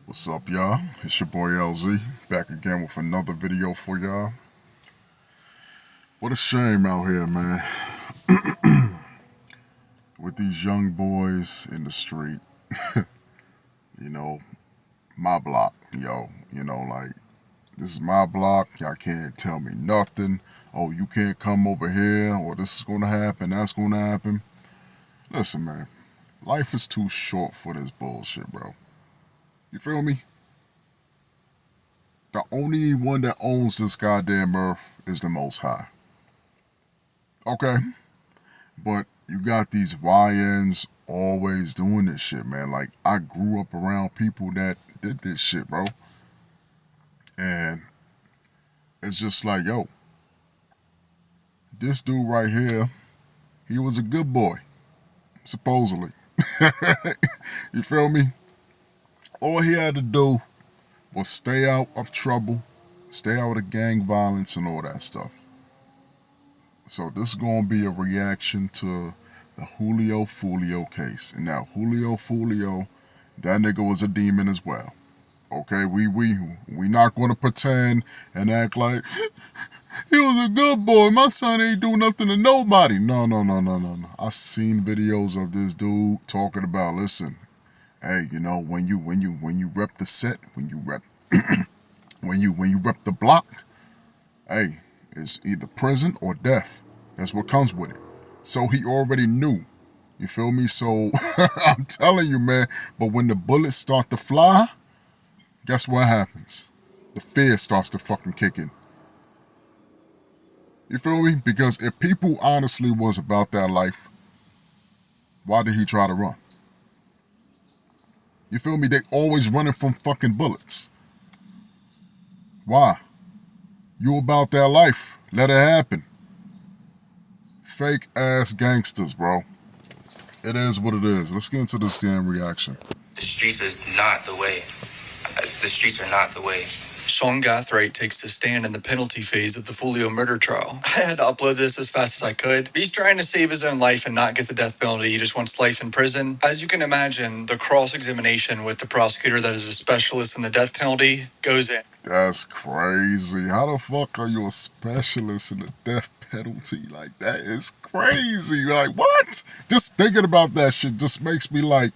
What's up, y'all? It's your boy LZ, back again with another video for y'all. What a shame out here, man. With these young boys in the street. You know, my block, yo. Like, this is my block. Y'all can't tell me nothing. Oh, you can't come over here, or this is going to happen, that's going to happen. Listen, man. Life is too short for this bullshit, bro. You feel me? The only one that owns this goddamn earth is the Most High. Okay? But you got these YNs always doing this shit, man. Like, I grew up around people that did this shit, bro. And it's just like, yo, this dude right here, he was a good boy, supposedly. You feel me? All he had to do was stay out of trouble, stay out of gang violence and all that stuff. So this is going to be a reaction to the Julio Foolio case. And now Julio Foolio, that nigga was a demon as well. Okay, we not going to pretend and act like he was a good boy. My son ain't do nothing to nobody. No. I seen videos of this dude talking about, listen, hey, you know, when you rep the set, when you rep when you rep the block, hey, it's either prison or death. That's what comes with it. So he already knew. You feel me? So I'm telling you, man, but when the bullets start to fly, guess what happens? The fear starts to fucking kick in. You feel me? Because if people honestly was about that life, why did he try to run? You feel me? They always running from fucking bullets. Why? You about that life. Let it happen. Fake ass gangsters, bro. It is what it is. Let's get into this damn reaction. The streets is not the way. The streets are not the way. Sean Gathright takes a stand in the penalty phase of the Foolio murder trial. I had to upload this as fast as I could. He's trying to save his own life and not get the death penalty. He just wants life in prison. As you can imagine, the cross-examination with the prosecutor that is a specialist in the death penalty goes in. That's crazy. How the fuck are you a specialist in the death penalty? Like, that is crazy. Like, what? Just thinking about that shit just makes me like,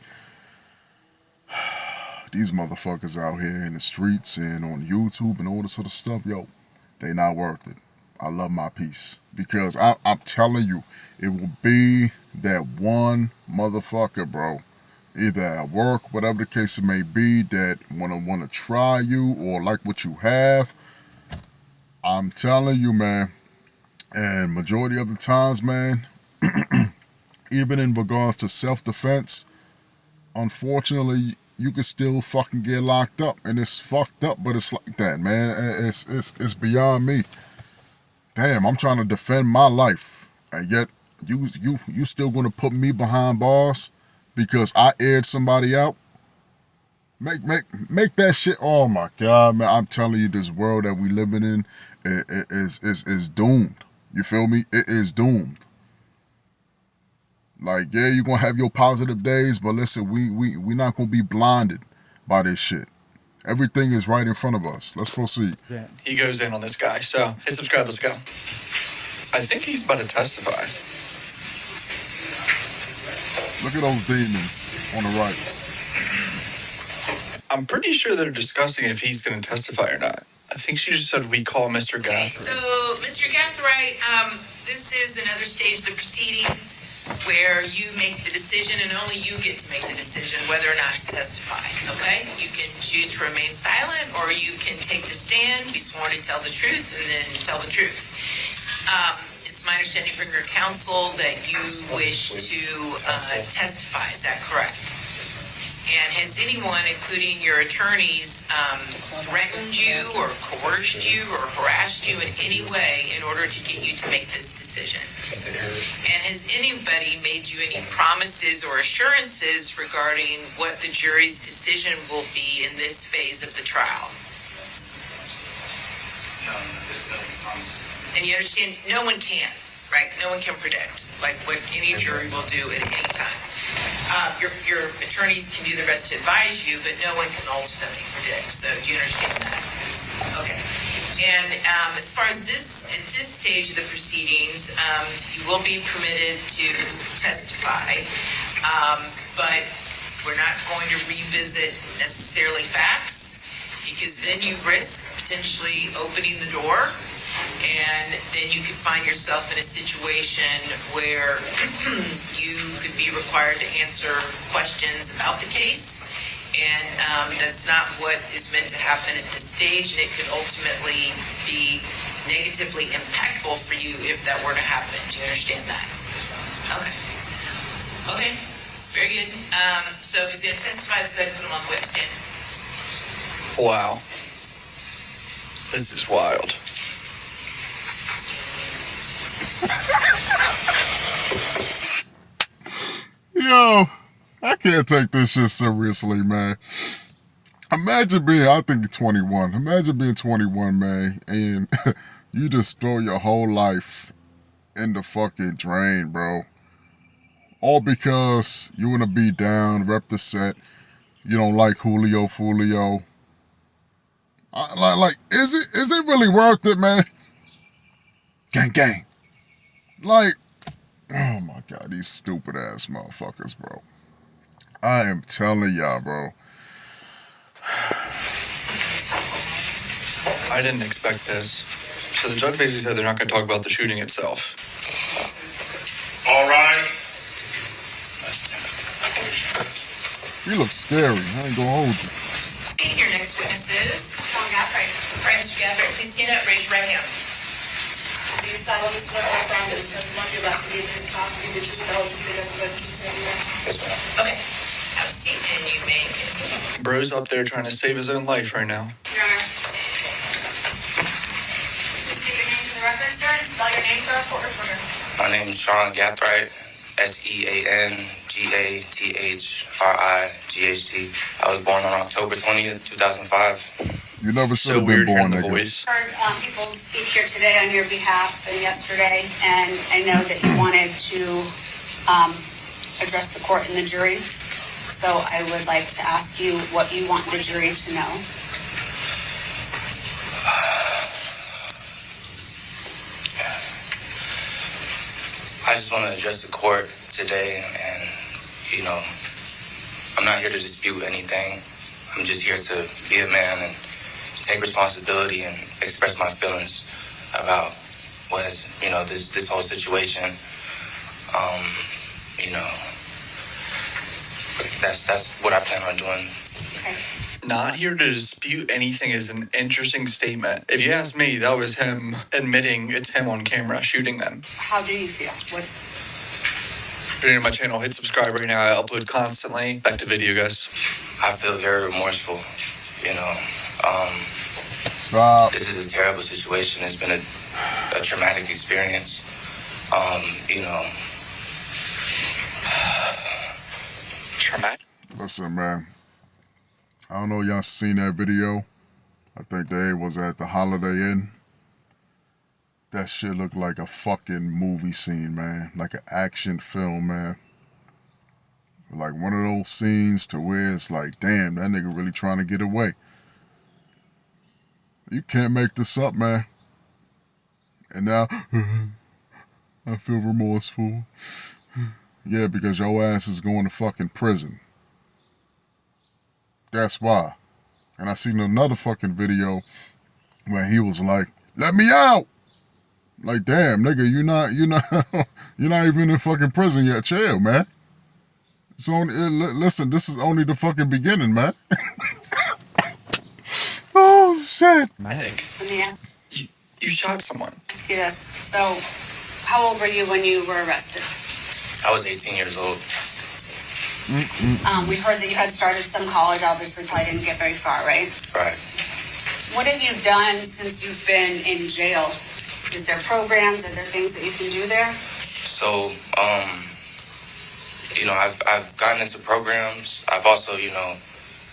these motherfuckers out here in the streets and on YouTube and all this other stuff, yo, they not worth it. I love my peace. Because I'm telling you, it will be that one motherfucker, bro, either at work, whatever the case it may be, that wanna try you or like what you have. I'm telling you, man, and majority of the times, man, even in regards to self-defense, unfortunately, you can still fucking get locked up, and it's fucked up, but it's like that, man. It's beyond me. Damn, I'm trying to defend my life, and yet you still gonna put me behind bars because I aired somebody out? Make that shit. Oh my God, man! I'm telling you, this world that we living in is doomed. You feel me? It is doomed. Like, yeah, you're gonna have your positive days, but listen, we not gonna be blinded by this shit. Everything is right in front of us. Let's proceed. Yeah. He goes in on this guy. So, hit subscribe, let's go. I think he's about to testify. Look at those demons on the right. I'm pretty sure they're discussing if he's going to testify or not. I think she just said we call Mr. Gathright. Okay, so Mr. Gathright, this is another stage of the proceeding where you make the decision, and only you get to make the decision whether or not to testify, okay? You can choose to remain silent, or you can take the stand, be sworn to tell the truth, and then tell the truth. It's my understanding from your counsel that you wish to testify. Is that correct? And has anyone, including your attorneys, threatened you or coerced you or harassed you in any way in order to get you to make this decision? And has anybody made you any promises or assurances regarding what the jury's decision will be in this phase of the trial? No, there's no promises. And you understand, no one can, right? No one can predict, like what any jury will do at any time. Your attorneys can do their best to advise you, but no one can ultimately predict. So do you understand that? Okay. And as far as at this stage of the proceedings, you will be permitted to testify, but we're not going to revisit necessarily facts, because then you risk potentially opening the door, and then you could find yourself in a situation where you could be required to answer questions about the case, and that's not what is meant to happen at this stage, and it could ultimately be negatively impactful for you if that were to happen. Do you understand that? Okay. Okay. Very good. So if he's going to testify, let's go ahead and put him on the witness stand. Wow. This is wild. Yo, I can't take this shit seriously, man. Imagine being, I think 21. Imagine being 21, man, and you just throw your whole life in the fucking drain, bro. All because you want to be down, rep the set. You don't like Julio Foolio. Is it really worth it, man? Gang, gang. Like, oh my God, these stupid ass motherfuckers, bro. I am telling y'all, bro. I didn't expect this. So the judge basically said they're not going to talk about the shooting itself. All right. You look scary. I ain't gonna hold you. Your next witness is Sean Gathright. All right, Mr. Gathright, please stand up, raise your right hand. Do you solemnly swear or affirm that the testimony you're about to give in this trial will be the truth, the whole truth, and nothing but the truth, so help you God? Yes, ma'am. Okay. Have a seat, and you may continue. Bro's up there trying to save his own life right now. Your Honor. Please state your name for the record, sir, and spell your name for our court reporter. My name is Sean Gathright. SEANGATHRIGHT. I was born on October 20th, 2005. You never should So have been weird hearing born, the nigga. voice. Heard people speak here today on your behalf and yesterday, and I know that you wanted to address the court and the jury. So I would like to ask you what you want the jury to know. I just want to address the court today, and, you know, I'm not here to dispute anything. I'm just here to be a man and take responsibility and express my feelings about what has, you know, this whole situation. You know, that's what I plan on doing. Okay. Not here to dispute anything is an interesting statement. If you ask me, that was him admitting it's him on camera shooting them. How do you feel? What? If you're new to my channel, hit subscribe right now. I upload constantly. Back to video, guys. I feel very remorseful, you know. Stop. This is a terrible situation. It's been a traumatic experience. You know. Traumatic? Listen, man. I don't know if y'all seen that video. I think they was at the Holiday Inn. That shit looked like a fucking movie scene, man. Like an action film, man. Like one of those scenes to where it's like, damn, that nigga really trying to get away. You can't make this up, man. And now, I feel remorseful. Yeah, because your ass is going to fucking prison. That's why. And I seen another fucking video where he was like, let me out! Like, damn, nigga, you're not even in fucking prison yet. Chill, man. It's only, listen, this is only the fucking beginning, man. Oh, shit. Traumatic. Let me ask You shot someone. you this. So, how old were you when you were arrested? I was 18 years old. We heard that you had started some college, obviously probably didn't get very far, right? Right. What have you done since you've been in jail? Is there programs? Are there things that you can do there? So, you know, I've gotten into programs. I've also, you know,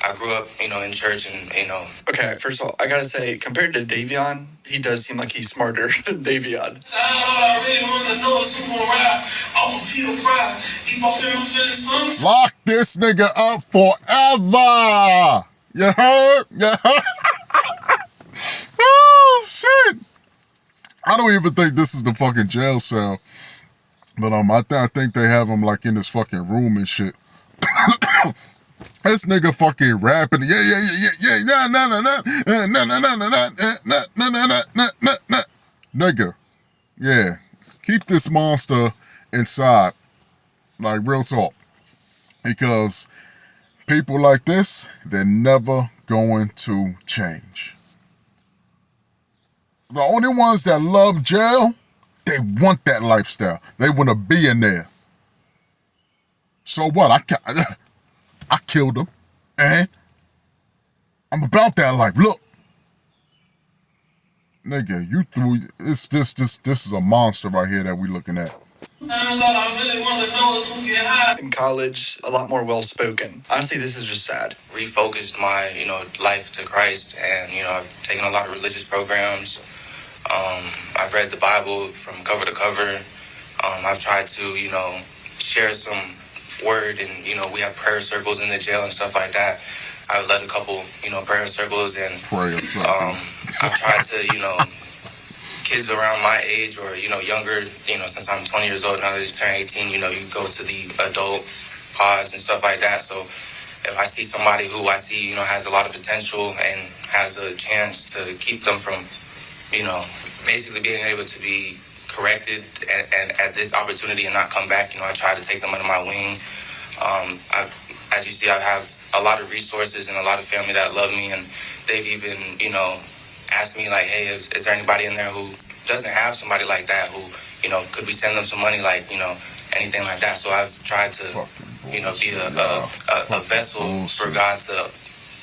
I grew up, you know, in church and, you know. Okay, first of all, I gotta say, compared to Davion, he does seem like he's smarter than Davion. All I really want to know is who gonna ride off of Peter Fry. He gonna feel his songs. Lock this nigga up forever. You heard? You heard? Oh, shit. I don't even think this is the fucking jail cell. But I think they have him like in this fucking room and shit. This nigga fucking rapping. Nigga, yeah. Keep this monster inside. Like, real talk. Because people like this, they're never going to change. The only ones that love jail, they want that lifestyle. They want to be in there. So what? I killed him. And I'm about that life. Look. Nigga, you threw this is a monster right here that we looking at. I really want to know is who get high. In college, a lot more well-spoken. Honestly, this is just sad. Refocused my, life to Christ, and, I've taken a lot of religious programs. I've read the Bible from cover to cover. I've tried to, share some word, and, we have prayer circles in the jail and stuff like that. I've led a couple, prayer circles, and I've tried to, kids around my age or, younger, since I'm 20 years old, now that you turn 18, you go to the adult pods and stuff like that. So if I see somebody who I see, has a lot of potential and has a chance to keep them from, basically being able to be corrected and at this opportunity and not come back, I try to take them under my wing. As you see, I have a lot of resources and a lot of family that love me, and they've even, asked me like, hey, is there anybody in there who doesn't have somebody like that who, could we send them some money, like, anything like that. So I've tried to, be a vessel for God to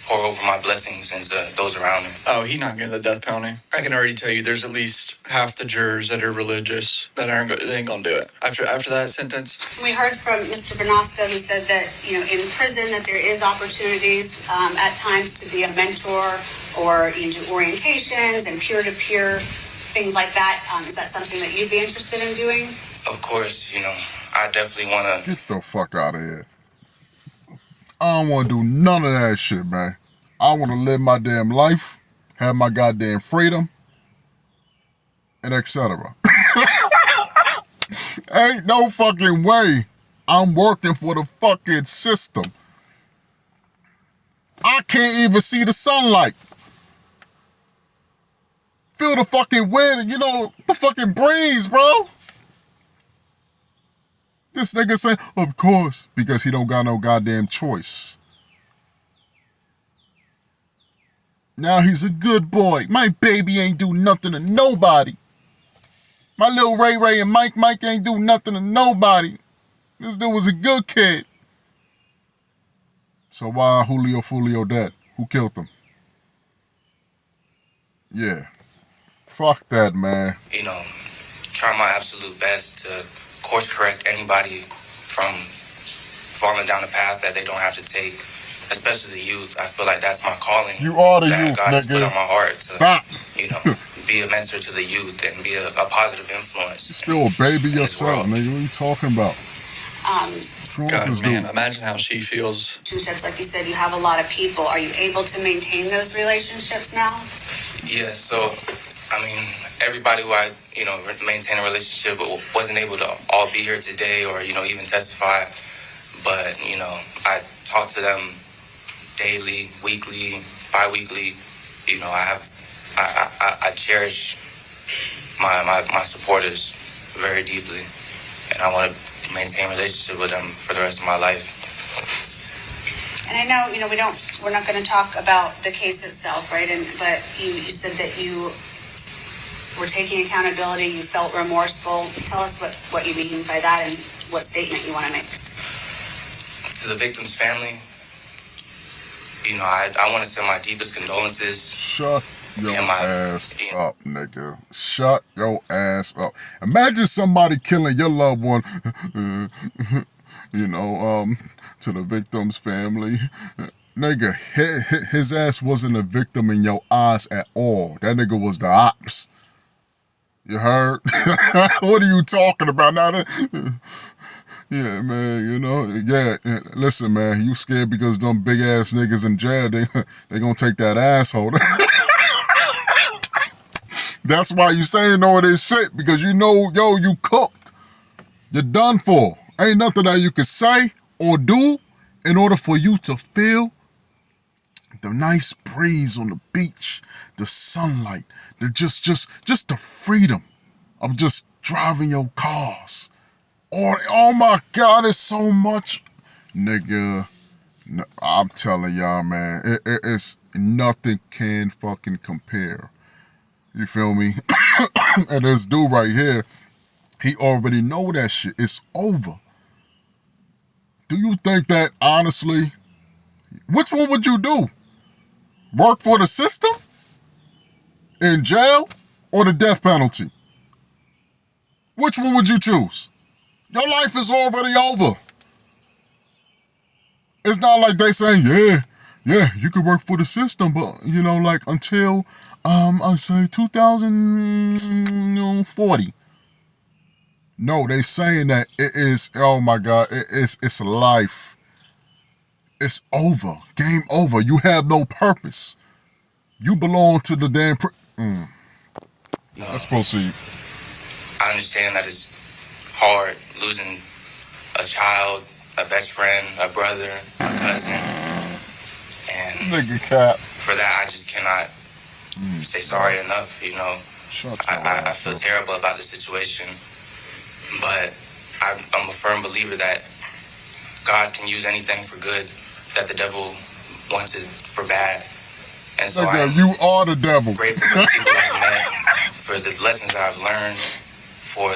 pour over my blessings into those around me. Oh, he's not getting the death penalty. I can already tell you there's at least half the jurors that are religious that they ain't gonna do it after that sentence. We heard from Mr. Benoska, who said that, in prison that there is opportunities at times to be a mentor or you do orientations and peer-to-peer things like that. Is that something that you'd be interested in doing? Of course, I definitely want to... Get the fuck out of here. I don't want to do none of that shit, man. I want to live my damn life, have my goddamn freedom, and etc. Ain't no fucking way I'm working for the fucking system. I can't even see the sunlight. Feel the fucking wind, the fucking breeze, bro. This nigga saying, of course, because he don't got no goddamn choice. Now he's a good boy. My baby ain't do nothing to nobody. My little Ray and Mike ain't do nothing to nobody. This dude was a good kid. So why Julio Foolio dead? Who killed him? Yeah. Fuck that, man. Try my absolute best to course correct anybody from falling down the path that they don't have to take, especially the youth. I feel like that's my calling. You are the that youth, God has put nigga. on my heart to, Stop. be a mentor to the youth and be a positive influence. You're still a baby yourself, nigga. What are you talking about? God, man, imagine how she feels. Relationships, like you said, you have a lot of people. Are you able to maintain those relationships now? Yeah, so, everybody who I, maintain a relationship with wasn't able to all be here today or, even testify. But, I talk to them daily, weekly, bi-weekly. I cherish my supporters very deeply. And I want to maintain a relationship with them for the rest of my life. And I know, we're not going to talk about the case itself, right? But you said that you were taking accountability, you felt remorseful. Tell us what you mean by that and what statement you want to make. To the victim's family, I want to send my deepest condolences. Shut your ass up, nigga. Shut your ass up. Imagine somebody killing your loved one, to the victim's family. Nigga, his ass wasn't a victim in your eyes at all. That nigga was the ops. You heard? What are you talking about now? Yeah, man, listen, man, you scared because them big ass niggas in jail, they gonna take that asshole. That's why you saying all this shit, because you know, you cooked. You're done for. Ain't nothing that you can say or do in order for you to feel the nice breeze on the beach, the sunlight, just the freedom of just driving your cars. Oh my God, it's so much. Nigga, I'm telling y'all, man, it's nothing can fucking compare. You feel me? And this dude right here, he already know that shit. It's over. Do you think that, honestly, which one would you do? Work for the system? In jail? Or the death penalty? Which one would you choose? Your life is already over. It's not like they saying, yeah, you could work for the system, but, like until, I say 2040. No, they saying that it is, oh my God, it's life. It's over. Game over. You have no purpose. You belong to the damn... Let's proceed. I understand that it's hard losing a child, a best friend, a brother, a cousin, and Nigga cap. for that I just cannot say sorry enough. I feel terrible about the situation, but I'm a firm believer that God can use anything for good that the devil wants it for bad. And so Nigga, I'm you are the devil. grateful for the people I've met, for the lessons I've learned, for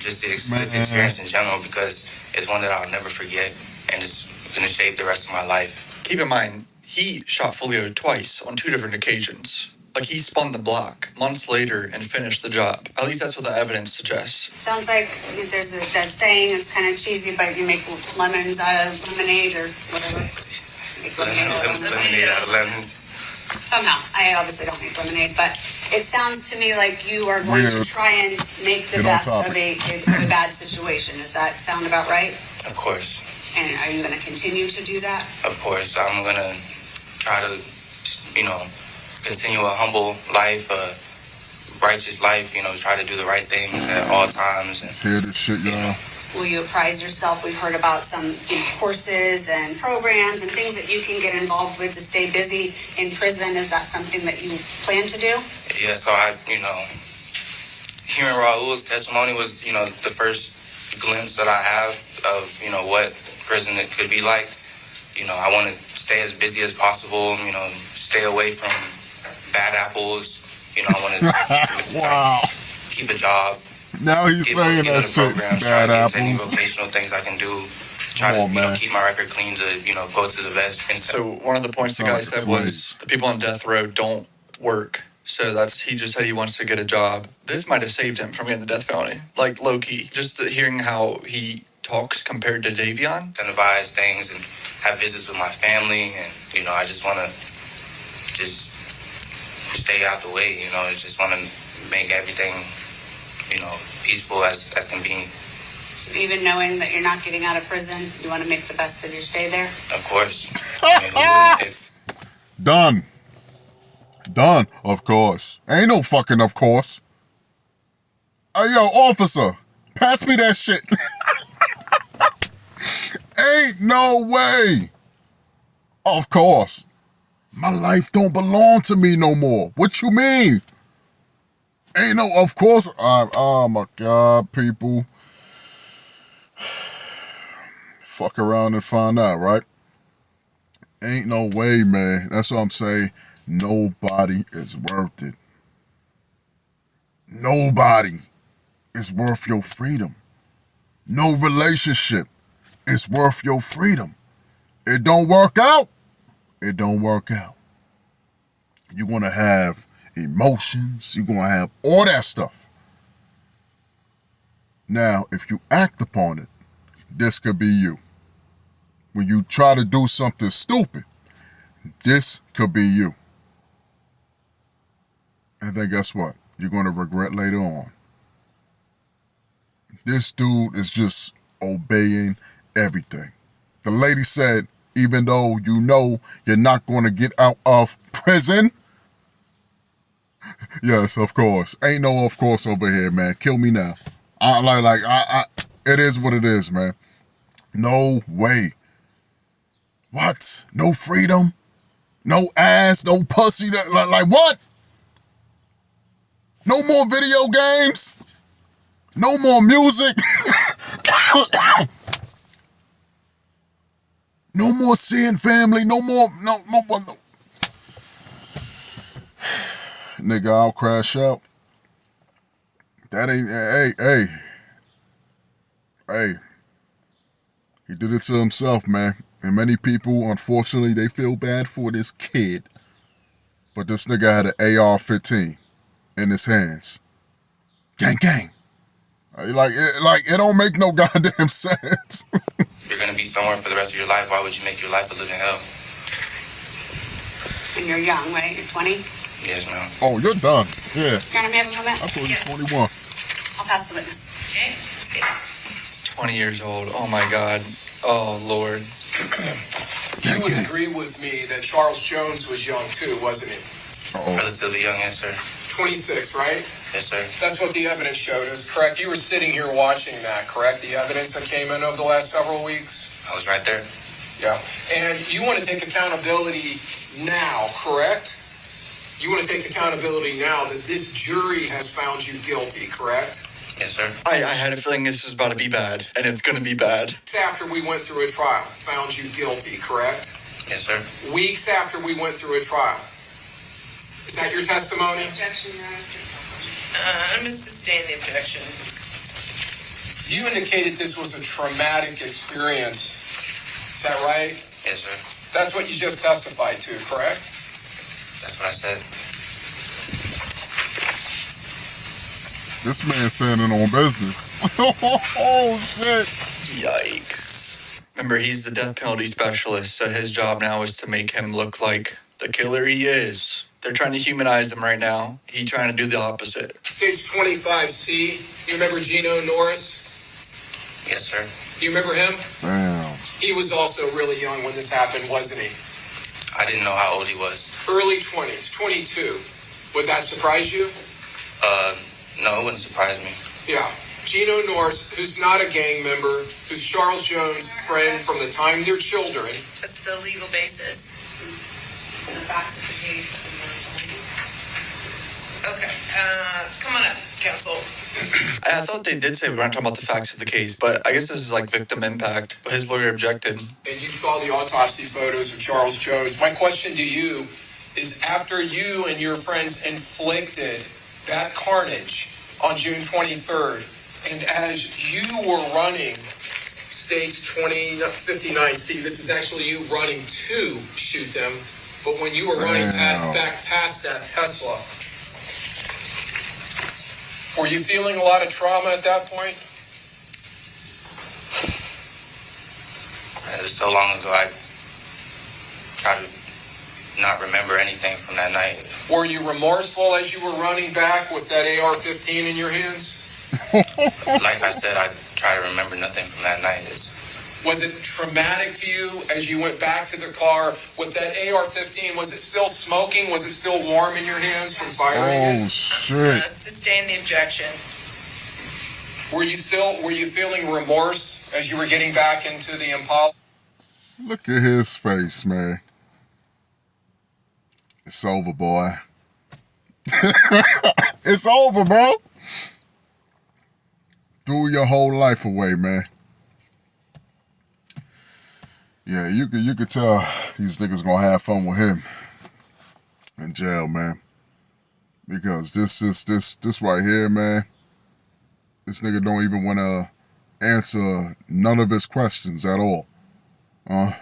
just this experience in general, because it's one that I'll never forget, and it's going to shape the rest of my life. Keep in mind, he shot Foolio twice on 2 different occasions. Like, he spun the block months later and finished the job. At least that's what the evidence suggests. Sounds like there's that saying, it's kind of cheesy, but you make lemons out of lemonade or whatever. Make Lemonade out of lemons. Somehow. I obviously don't make lemonade, but it sounds to me like you are going to try and make the best of a bad situation. Does that sound about right? Of course. And are you going to continue to do that? Of course. I'm going to try to, continue a humble life, a righteous life, try to do the right things at all times. And, hear this shit, y'all. Will you apprise yourself? We've heard about some courses and programs and things that you can get involved with to stay busy in prison. Is that something that you plan to do? Yeah, so hearing Raul's testimony was, the first glimpse that I have of, what prison it could be like. I want to stay as busy as possible, stay away from bad apples. I want to keep a job. Now he's saying that shit. Bad apples. Any vocational things I can do. Try to keep my record clean to go to the best. And So one of the points the guy said was the people on death row don't work. So he just said he wants to get a job. This might have saved him from getting the death penalty. Like low-key. Just hearing how he talks compared to Davion. Incentivize things and have visits with my family, and I just want to stay out the way. I just want to make everything peaceful as can be. Even knowing that you're not getting out of prison, you want to make the best of your stay there? Of course. Done, of course. Ain't no fucking of course. Hey, yo, officer, pass me that shit. Ain't no way. Of course. My life don't belong to me no more. What you mean? Ain't no, of course. Oh my God, people. Fuck around and find out, right? Ain't no way, man. That's what I'm saying. Nobody is worth it. Nobody is worth your freedom. No relationship is worth your freedom. It don't work out. It don't work out. You're going to have emotions. You're going to have all that stuff. Now, if you act upon it, this could be you. When you try to do something stupid, this could be you. And then guess what? You're going to regret later on. This dude is just obeying everything. The lady said, even though you know you're not going to get out of prison. Yes, of course. Ain't no of course over here, man. Kill me now. It is what it is, man. No way. What? No freedom? No ass? No pussy? Like what? No more video games? No more music? No more seeing family? No. Nigga, I'll crash out. That ain't, hey. He did it to himself, man. And many people, unfortunately, they feel bad for this kid. But this nigga had an AR-15 in his hands. Gang, gang. It don't make no goddamn sense. You're gonna be somewhere for the rest of your life. Why would you make your life a living hell? And you're young, right? You're 20? Yes, ma'am. Oh, you're done. Yeah. You're gonna be able to I thought you were 21. I'll pass the witness. Okay. 20 years old. Oh my God. Oh Lord. You would agree with me that Charles Jones was young too, wasn't he? Relatively young, yes, sir. 26, right? Yes, sir. That's what the evidence showed us, correct? You were sitting here watching that, correct? The evidence that came in over the last several weeks? I was right there. Yeah. And you want to take accountability now, correct? You want to take accountability now that this jury has found you guilty, correct? Yes, sir. I had a feeling this was about to be bad, and it's gonna be bad. After we went through a trial, found you guilty, correct? Yes, sir. Weeks after we went through a trial. Is that your testimony? Objection, Your Honor. I'm going to sustain the objection. You indicated this was a traumatic experience. Is that right? Yes, sir. That's what you just testified to, correct? That's what I said. This man standing on business. Oh, shit. Yikes. Remember, he's the death penalty specialist, so his job now is to make him look like the killer he is. They're trying to humanize him right now. He's trying to do the opposite. Stage 25C, you remember Gino Norris? Yes, sir. You remember him? Damn. He was also really young when this happened, wasn't he? I didn't know how old he was. Early 20s, 22. Would that surprise you? No, it wouldn't surprise me. Yeah. Gino Norris, who's not a gang member, who's Charles Jones' friend from the time they're children. That's the legal basis. The facts of the case. Okay. Come on up, counsel. I thought they did say we weren't talking about the facts of the case, but I guess this is like victim impact. But his lawyer objected. And you saw the autopsy photos of Charles Jones. My question to you is, after you and your friends inflicted that carnage on June 23rd, and as you were running stage 59C, this is actually you running to shoot them, but when you were running back past that Tesla, were you feeling a lot of trauma at that point? It was so long ago, I try to not remember anything from that night. Were you remorseful as you were running back with that AR-15 in your hands? Like I said, I try to remember nothing from that night. Was it traumatic to you as you went back to the car with that AR-15? Was it still smoking? Was it still warm in your hands from firing it? Oh, shit. Sustain the objection. Were you feeling remorse as you were getting back into the Impala? Look at his face, man. It's over, boy. It's over, bro. Threw your whole life away, man. Yeah, you could tell these niggas gonna have fun with him in jail, man. Because this right here, man. This nigga don't even wanna answer none of his questions at all. I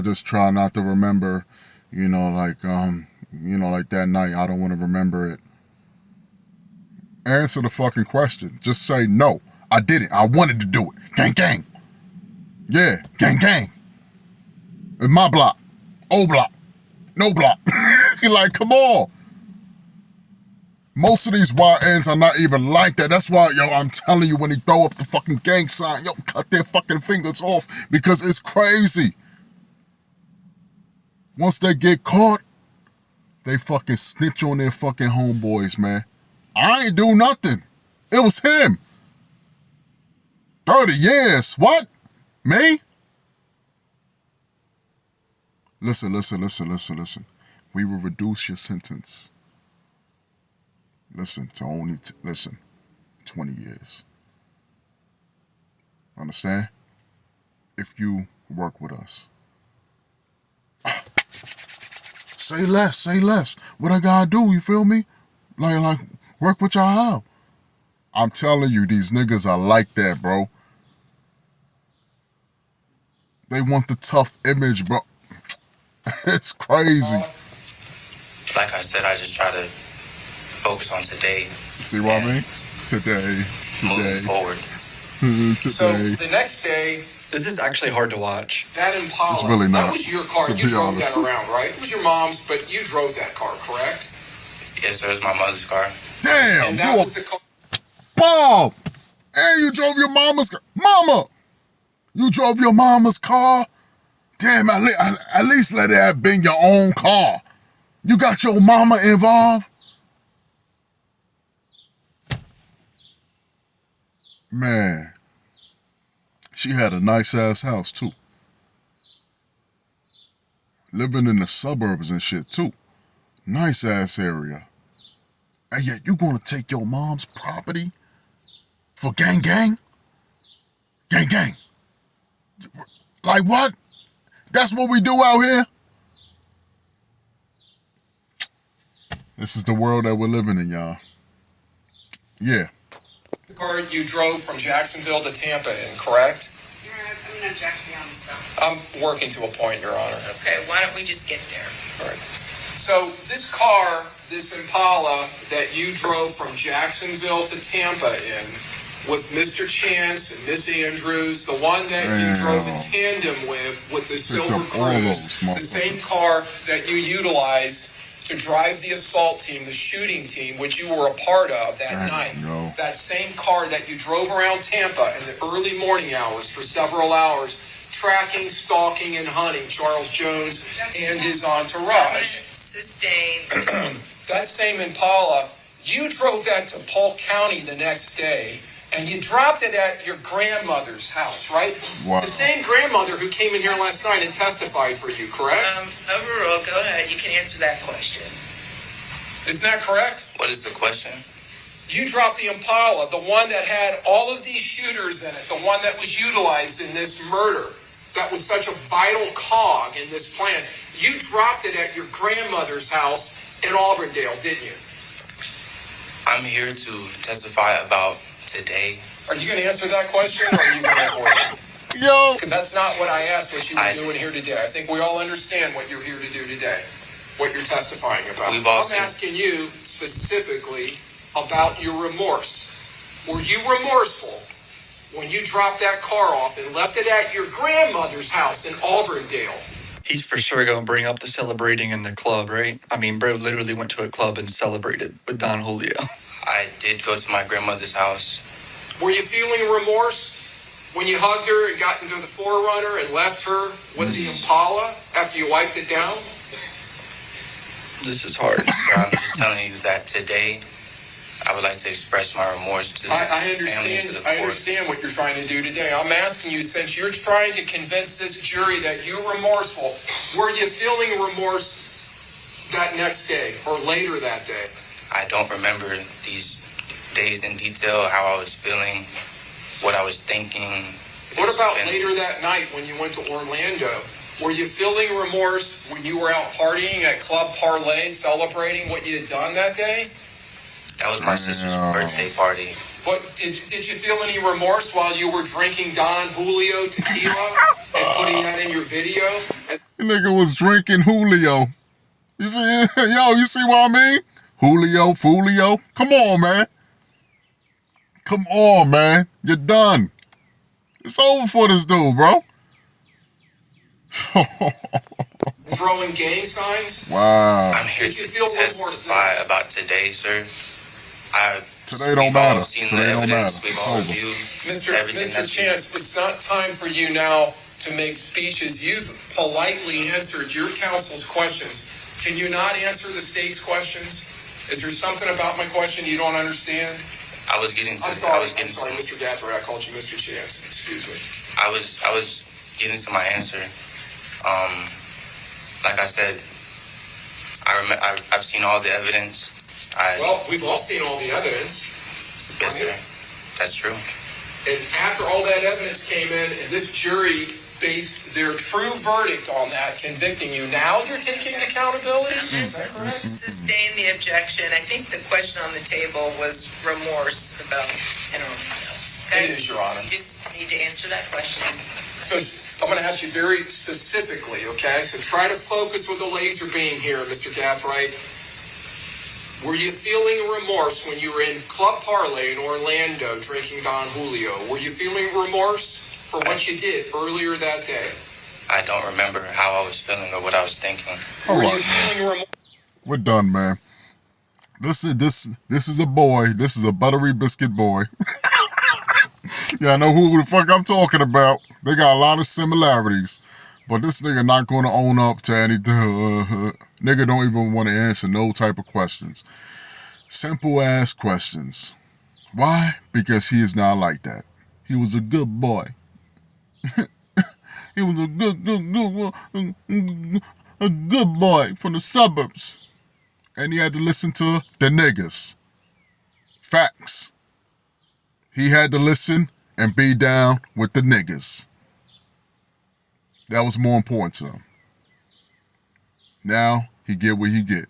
just try not to remember, like that night. I don't want to remember it. Answer the fucking question. Just say, no, I did it. I wanted to do it. Gang, gang. Yeah, gang, gang. It's my block. Old block. No block. You're like, come on. Most of these YNs are not even like that. That's why, yo, I'm telling you, when they throw up the fucking gang sign, yo, cut their fucking fingers off because it's crazy. Once they get caught, they fucking snitch on their fucking homeboys, man. I ain't do nothing. It was him. 30 years. What? Me? Listen. We will reduce your sentence. Listen, to only, 20 years. Understand? If you work with us. Say less. What I gotta do, you feel me? Like, work with y'all how? I'm telling you, these niggas are like that, bro. They want the tough image, bro. It's crazy. Like I said, I just try to focus on today. See what I mean? Today. Moving forward. So the next day, This is actually hard to watch. that Impala, It's really not, that was your car. to You be drove that honest. around, right? It was your mom's, but you drove that car, correct? Yes, sir. It's my mother's car. Damn, And that you was the car. Bob! And you drove your mama's car. Mama! You drove your mama's car? Damn, at least let it have been your own car. You got your mama involved? Man, she had a nice-ass house, too. Living in the suburbs and shit, too. Nice-ass area. And yet you gonna take your mom's property for gang? Gang? Like what? That's what we do out here? This is the world that we're living in, y'all. Yeah. The car you drove from Jacksonville to Tampa in, correct? I'm gonna object beyond the stuff. I'm working to a point, Your Honor. Okay, why don't we just get there? So this car, this Impala that you drove from Jacksonville to Tampa in with Mr. Chance and Miss Andrews, the one that you drove in tandem with the Silver up all Cruise, those the same car that you utilized to drive the assault team, the shooting team, which you were a part of that night. That same car that you drove around Tampa in the early morning hours for several hours, tracking, stalking, and hunting Charles Jones and his entourage. Sustained. That same Impala, you drove that to Polk County the next day, and you dropped it at your grandmother's house, right? Wow. The same grandmother who came in here last night and testified for you, correct? Overruled, go ahead, you can answer that question. Isn't that correct? What is the question? You dropped the Impala, the one that had all of these shooters in it, the one that was utilized in this murder, that was such a vital cog in this plan. You dropped it at your grandmother's house in Auburndale, didn't you? I'm here to testify about today. Are you going to answer that question, or are you going to avoid it? Yo! Because that's not what I asked what you were doing here today. I think we all understand what you're here to do today, what you're testifying about. We've all I'm seen- asking you specifically about your remorse. Were you remorseful when you dropped that car off and left it at your grandmother's house in Auburndale? He's for sure going to bring up the celebrating in the club, right? I mean, bro literally went to a club and celebrated with Don Julio. I did go to my grandmother's house. Were you feeling remorse when you hugged her and got into the Forerunner and left her with the Impala after you wiped it down? This is hard. So I'm just telling you that today, I would like to express my remorse to the family and to the I court. understand what you're trying to do today. I'm asking you, since you're trying to convince this jury that you're remorseful, were you feeling remorse that next day or later that day? I don't remember these days in detail, how I was feeling, what I was thinking. What about later that night when you went to Orlando? Were you feeling remorse when you were out partying at Club Parlay, celebrating what you had done that day? That was my sister's birthday party. But did you feel any remorse while you were drinking Don Julio tequila and putting that in your video? The nigga was drinking Julio. Yo, you see what I mean? Julio Foolio. Come on, man. Come on, man. You're done. It's over for this dude, bro. Throwing gang signs? Wow. I'm here Did you to feel remorse testify about today, sir. Today don't matter. Seen Today the don't evidence. matter. We've It's all over. reviewed Mr. everything Mr. that's Chance, it's not time for you now to make speeches. You've politely answered your counsel's questions. Can you not answer the state's questions? Is there something about my question you don't understand? I was getting to. I'm sorry, Mr. Gathright. I called you Mr. Chance. Excuse me. I was getting to my answer. Like I said, I've seen all the evidence. Well, we've all seen all the evidence. Yes, sir. That's true. And after all that evidence came in, and this jury based their true verdict on that, convicting you, now you're taking accountability? Is that correct? Sustain the objection. I think the question on the table was remorse about It is, Your Honor. You just need to answer that question. So I'm going to ask you very specifically, okay? So try to focus with a laser beam here, Mr. Gathright. Were you feeling remorse when you were in Club Parlay in Orlando drinking Don Julio? Were you feeling remorse for what you did earlier that day? I don't remember how I was feeling or what I was thinking. Were you feeling remorse? We're done, man. This is a boy. This is a buttery biscuit boy. Yeah, I know who the fuck I'm talking about. They got a lot of similarities. But this nigga not going to own up to anything. Nigga don't even want to answer no type of questions. Simple ass questions. Why? Because he is not like that. He was a good boy. He was a good boy from the suburbs. And he had to listen to the niggas. Facts. He had to listen and be down with the niggas. That was more important to him. Now, he get what he get.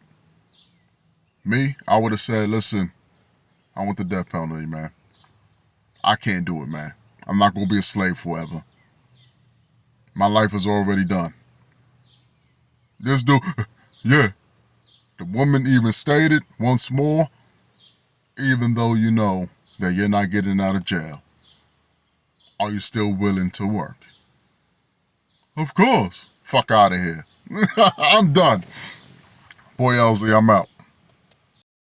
Me, I would have said, listen, I want the death penalty, man. I can't do it, man. I'm not going to be a slave forever. My life is already done. This dude, yeah. The woman even stated once more, even though you know that you're not getting out of jail, are you still willing to work? Of course. Fuck out of here. I'm done. Boy, Elsie, I'm out.